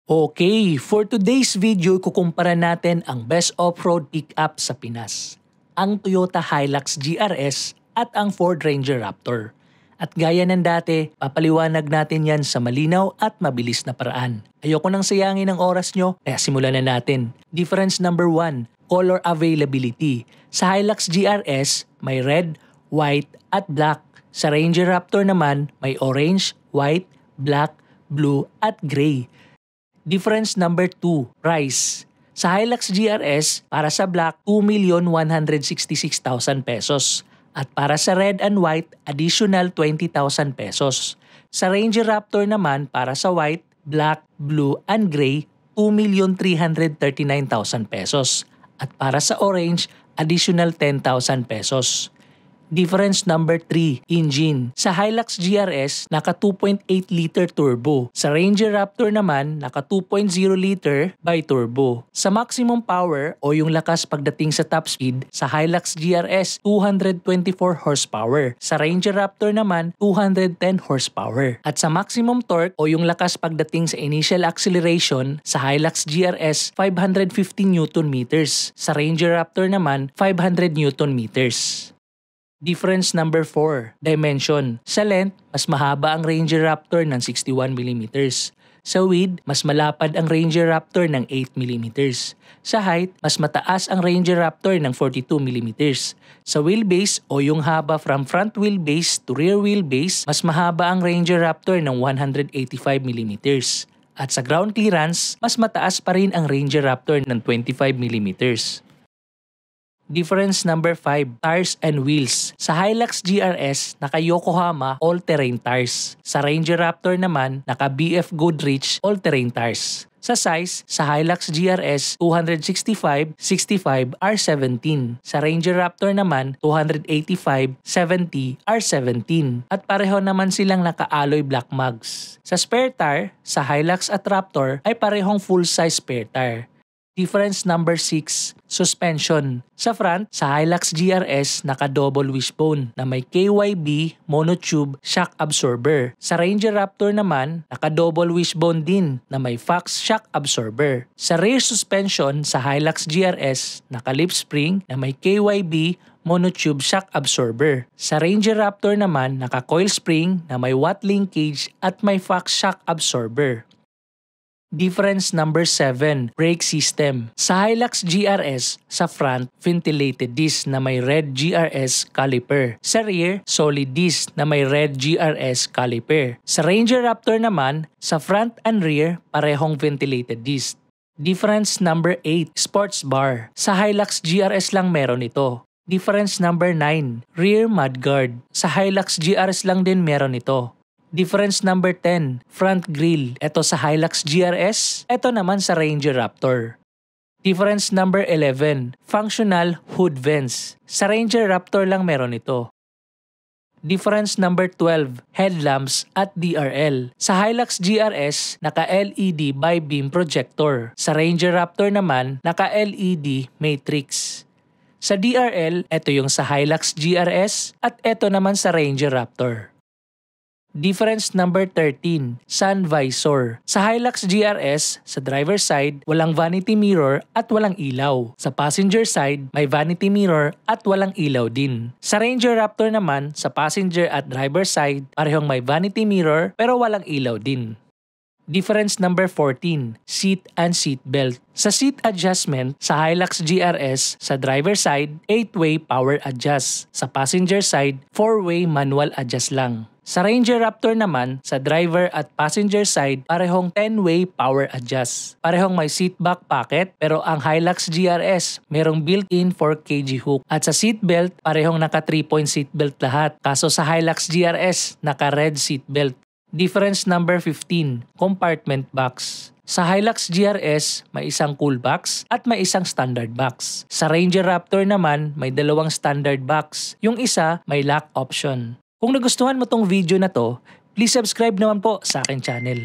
Okay, for today's video, kukumpara natin ang best off-road pickup sa Pinas. Ang Toyota Hilux GRS at ang Ford Ranger Raptor. At gaya ng dati, papaliwanag natin yan sa malinaw at mabilis na paraan. Ayoko nang sayangin ang oras nyo, kaya simulan na natin. Difference number 1, color availability. Sa Hilux GRS, may red, white at black. Sa Ranger Raptor naman, may orange, white, black, blue at gray. Difference number 2, price. Sa Hilux GRS, para sa black, 2,166,000 pesos. At para sa red and white, additional 20,000 pesos. Sa Ranger Raptor naman, para sa white, black, blue and gray, 2,339,000 pesos. At para sa orange, additional 10,000 pesos. Difference number 3, engine. Sa Hilux GRS, naka 2.8 liter turbo. Sa Ranger Raptor naman, naka 2.0 liter bi-turbo. Sa maximum power o yung lakas pagdating sa top speed, sa Hilux GRS, 224 horsepower. Sa Ranger Raptor naman, 210 horsepower. At sa maximum torque o yung lakas pagdating sa initial acceleration, sa Hilux GRS, 550 Newton meters. Sa Ranger Raptor naman, 500 Newton meters. Difference number 4, dimension. Sa length, mas mahaba ang Ranger Raptor ng 61mm. Sa width, mas malapad ang Ranger Raptor ng 8mm. Sa height, mas mataas ang Ranger Raptor ng 42mm. Sa wheelbase o yung haba from front wheelbase to rear wheelbase, mas mahaba ang Ranger Raptor ng 185mm. At sa ground clearance, mas mataas pa rin ang Ranger Raptor ng 25mm. Difference number 5, tires and wheels. Sa Hilux GRS, naka Yokohama all-terrain tires. Sa Ranger Raptor naman, naka BF Goodrich all-terrain tires. Sa size, sa Hilux GRS, 265/65 R17. Sa Ranger Raptor naman, 285/70 R17. At pareho naman silang naka-alloy black mugs. Sa spare tire, sa Hilux at Raptor ay parehong full-size spare tire. Difference number 6, suspension. Sa front, sa Hilux GRS, naka-double wishbone na may KYB monotube shock absorber. Sa Ranger Raptor naman, naka-double wishbone din na may Fox shock absorber. Sa rear suspension, sa Hilux GRS, naka-lip spring na may KYB monotube shock absorber. Sa Ranger Raptor naman, naka-coil spring na may Watt linkage at may Fox shock absorber. Difference number 7, brake system. Sa Hilux GRS, sa front, ventilated disc na may red GRS caliper. Sa rear, solid disc na may red GRS caliper. Sa Ranger Raptor naman, sa front and rear, parehong ventilated disc. Difference number 8, sports bar. Sa Hilux GRS lang meron ito. Difference number 9, rear mudguard. Sa Hilux GRS lang din meron ito. Difference number 10, front grille. Ito sa Hilux GRS, ito naman sa Ranger Raptor. Difference number 11, functional hood vents. Sa Ranger Raptor lang meron ito. Difference number 12, headlamps at DRL. Sa Hilux GRS, naka-LED bi-beam projector. Sa Ranger Raptor naman, naka-LED matrix. Sa DRL, ito yung sa Hilux GRS at ito naman sa Ranger Raptor. Difference number 13, sun visor. Sa Hilux GRS, sa driver side, walang vanity mirror at walang ilaw. Sa passenger side, may vanity mirror at walang ilaw din. Sa Ranger Raptor naman, sa passenger at driver side, parehong may vanity mirror pero walang ilaw din. Difference number 14, seat and seat belt. Sa seat adjustment, sa Hilux GRS, sa driver side, 8-way power adjust. Sa passenger side, 4-way manual adjust lang. Sa Ranger Raptor naman, sa driver at passenger side, parehong 10-way power adjust. Parehong may seat back pocket, pero ang Hilux GRS, merong built-in 4kg hook. At sa seat belt, parehong naka 3-point seat belt lahat. Kaso sa Hilux GRS, naka red seat belt. Difference number 15, compartment box. Sa Hilux GRS, may isang cool box at may isang standard box. Sa Ranger Raptor naman, may dalawang standard box. Yung isa, may lock option. Kung nagustuhan mo tong video na to, please subscribe naman po sa akin channel.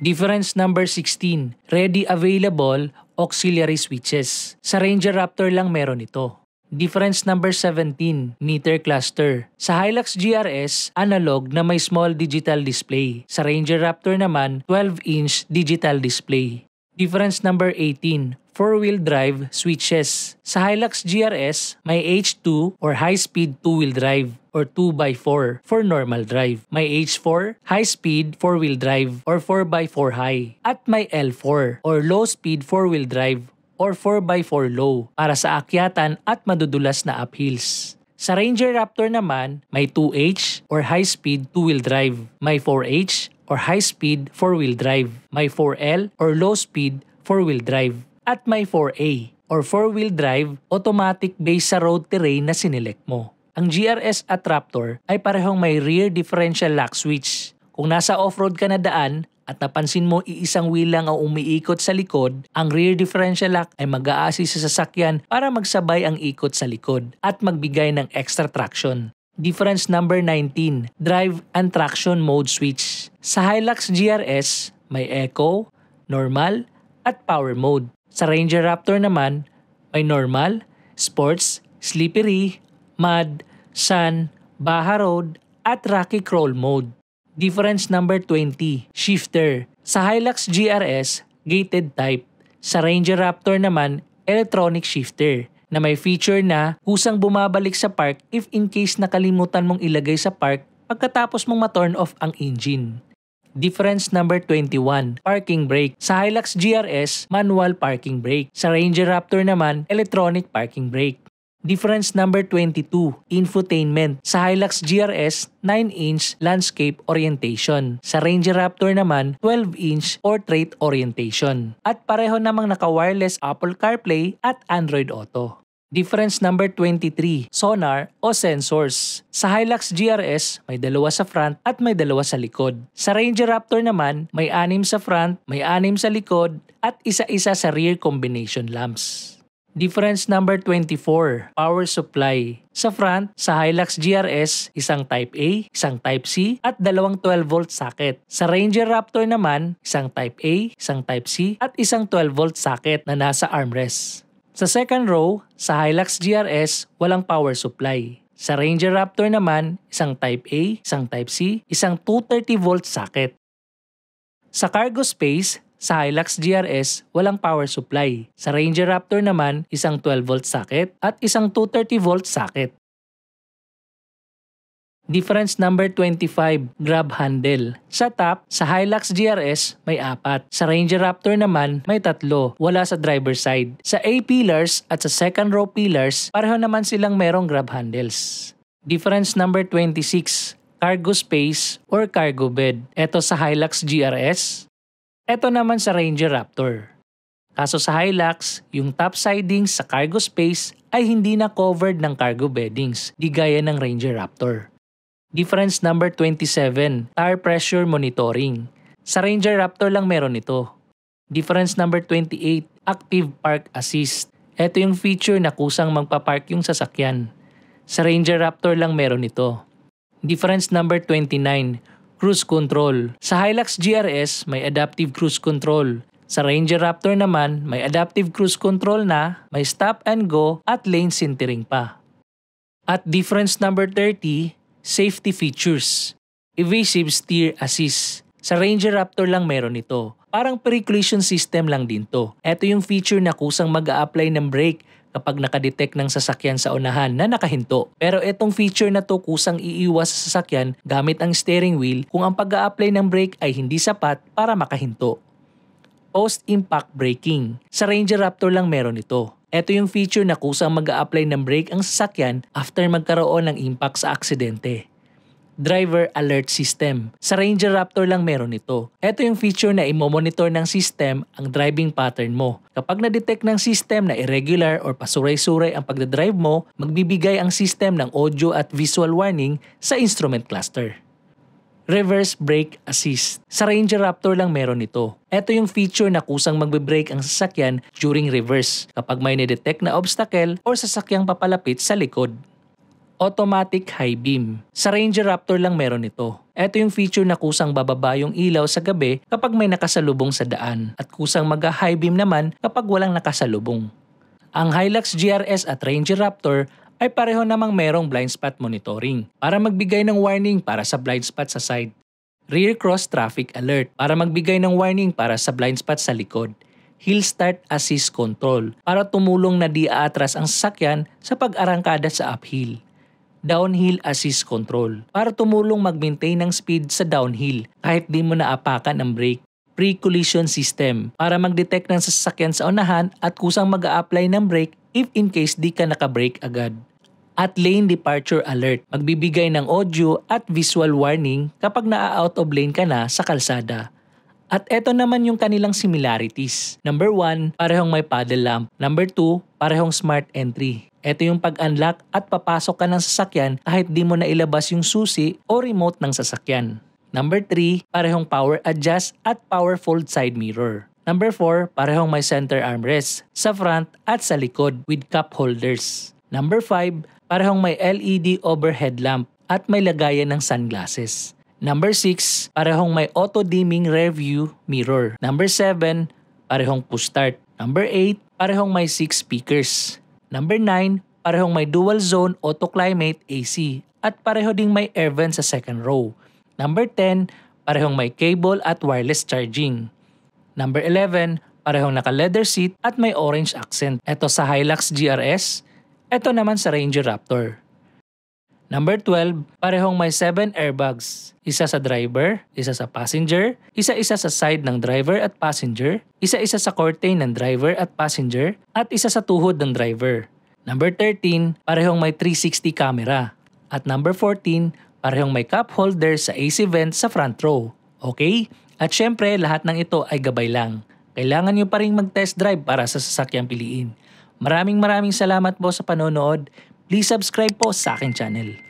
Difference number 16, ready available auxiliary switches. Sa Ranger Raptor lang meron ito. Difference number 17, meter cluster. Sa Hilux GRS, analog na may small digital display. Sa Ranger Raptor naman, 12-inch digital display. Difference number 18, four-wheel drive switches. Sa Hilux GRS, may H2 or high-speed two-wheel drive or 2x4 for normal drive. May H4, high-speed four-wheel drive or 4x4 high. At may L4 or low-speed four-wheel drive or 4x4 low para sa akyatan at madudulas na uphills. Sa Ranger Raptor naman, may 2H or high-speed two-wheel drive, may 4H or high-speed four-wheel drive, may 4L or low-speed four-wheel drive, at may 4A or four-wheel drive automatic based sa road terrain na sinelect mo. Ang GRS at Raptor ay parehong may rear differential lock switch. Kung nasa off-road ka na daan, at napansin mo iisang wheel lang ang umiikot sa likod, ang rear differential lock ay mag-a-assist sa sasakyan para magsabay ang ikot sa likod at magbigay ng extra traction. Difference number 19, drive and traction mode switch. Sa Hilux GRS, may Eco, Normal, at Power mode. Sa Ranger Raptor naman, may Normal, Sports, Slippery, Mud, Sun, Baja Road, at Rocky Crawl mode. Difference number 20, shifter. Sa Hilux GRS, gated type. Sa Ranger Raptor naman, electronic shifter na may feature na kusang bumabalik sa park if in case nakalimutan mong ilagay sa park pagkatapos mong ma-turn off ang engine. Difference number 21, parking brake. Sa Hilux GRS, manual parking brake. Sa Ranger Raptor naman, electronic parking brake. Difference number 22, infotainment. Sa Hilux GRS, 9-inch landscape orientation. Sa Ranger Raptor naman, 12-inch portrait orientation. At pareho namang naka-wireless Apple CarPlay at Android Auto. Difference number 23, sonar o sensors. Sa Hilux GRS, may 2 sa front at may 2 sa likod. Sa Ranger Raptor naman, may 6 sa front, may 6 sa likod at isa-isa sa rear combination lamps. Difference number 24, power supply. Sa front, sa Hilux GRS, isang Type A, isang Type C, at 2 12-volt socket. Sa Ranger Raptor naman, isang Type A, isang Type C, at isang 12-volt socket na nasa armrest. Sa second row, sa Hilux GRS, walang power supply. Sa Ranger Raptor naman, isang Type A, isang Type C, isang 230-volt socket. Sa cargo space, sa Hilux GRS, walang power supply. Sa Ranger Raptor naman, isang 12-volt socket at isang 230-volt socket. Difference number 25, grab handle. Sa top, sa Hilux GRS, may 4. Sa Ranger Raptor naman, may 3. Wala sa driver side. Sa A pillars at sa second row pillars, pareho naman silang merong grab handles. Difference number 26, cargo space or cargo bed. Ito sa Hilux GRS. Ito naman sa Ranger Raptor. Kaso sa Hilux, yung top sidings sa cargo space ay hindi na covered ng cargo beddings, di gaya ng Ranger Raptor. Difference number 27, tire pressure monitoring. Sa Ranger Raptor lang meron ito. Difference number 28, active park assist. Ito yung feature na kusang magpapark yung sasakyan. Sa Ranger Raptor lang meron ito. Difference number 29, cruise control. Sa Hilux GRS, may adaptive cruise control. Sa Ranger Raptor naman, may adaptive cruise control na, may stop and go at lane centering pa. At difference number 30, safety features. Evasive steer assist. Sa Ranger Raptor lang meron ito. Parang pre-collision system lang din to. Ito yung feature na kusang mag-a-apply ng brake kapag nakadetect ng sasakyan sa unahan na nakahinto. Pero itong feature na to kusang iiwas sa sasakyan gamit ang steering wheel kung ang pag-a-apply ng brake ay hindi sapat para makahinto. Post-impact braking. Sa Ranger Raptor lang meron ito. Ito yung feature na kusang mag-a-apply ng brake ang sasakyan after magkaroon ng impact sa aksidente. Driver alert system. Sa Ranger Raptor lang meron ito. Ito yung feature na imo-monitor ng system ang driving pattern mo. Kapag na-detect ng system na irregular or pasuray-suray ang pagdadrive mo, magbibigay ang system ng audio at visual warning sa instrument cluster. Reverse brake assist. Sa Ranger Raptor lang meron ito. Ito yung feature na kusang magbe-brake ang sasakyan during reverse kapag may na-detect na obstacle or sasakyang papalapit sa likod. Automatic high beam. Sa Ranger Raptor lang meron ito. Ito yung feature na kusang bababa yung ilaw sa gabi kapag may nakasalubong sa daan at kusang mag-high beam naman kapag walang nakasalubong. Ang Hilux GRS at Ranger Raptor ay pareho namang merong blind spot monitoring para magbigay ng warning para sa blind spot sa side. Rear cross traffic alert para magbigay ng warning para sa blind spot sa likod. Hill start assist control para tumulong na di aatras ang sasakyan sa pag-arangkada sa uphill. Downhill assist control para tumulong mag-maintain ng speed sa downhill kahit di mo naapakan ang brake. Pre-collision system para mag-detect ng sasakyan sa unahan at kusang mag-a-apply ng brake if in case di ka naka-brake agad. At lane departure alert, magbibigay ng audio at visual warning kapag naa-out of lane ka na sa kalsada. At eto naman yung kanilang similarities. Number 1, parehong may paddle lamp. Number 2, parehong smart entry. Ito yung pag-unlock at papasok ka ng sasakyan kahit di mo na ilabas yung susi o remote ng sasakyan. Number 3, parehong power adjust at power fold side mirror. Number 4, parehong may center armrest sa front at sa likod with cup holders. Number 5, parehong may LED overhead lamp at may lagayan ng sunglasses. Number 6, parehong may auto-dimming rear view mirror. Number 7, parehong push start. Number 8, parehong may 6 speakers. Number 9, parehong may dual zone auto climate AC at pareho ding may air vent sa second row. Number 10, parehong may cable at wireless charging. Number 11, parehong naka-leather seat at may orange accent. Ito sa Hilux GRS, ito naman sa Ranger Raptor. Number 12, parehong may 7 airbags. Isa sa driver, isa sa passenger, isa-isa sa side ng driver at passenger, isa-isa sa curtain ng driver at passenger, at isa sa tuhod ng driver. Number 13, parehong may 360 camera. At number 14, parehong may cup holder sa AC vent sa front row. Okay? At syempre, lahat ng ito ay gabay lang. Kailangan nyo pa rin mag-test drive para sa sasakyang piliin. Maraming salamat po sa panonood. Please subscribe po sa aking channel.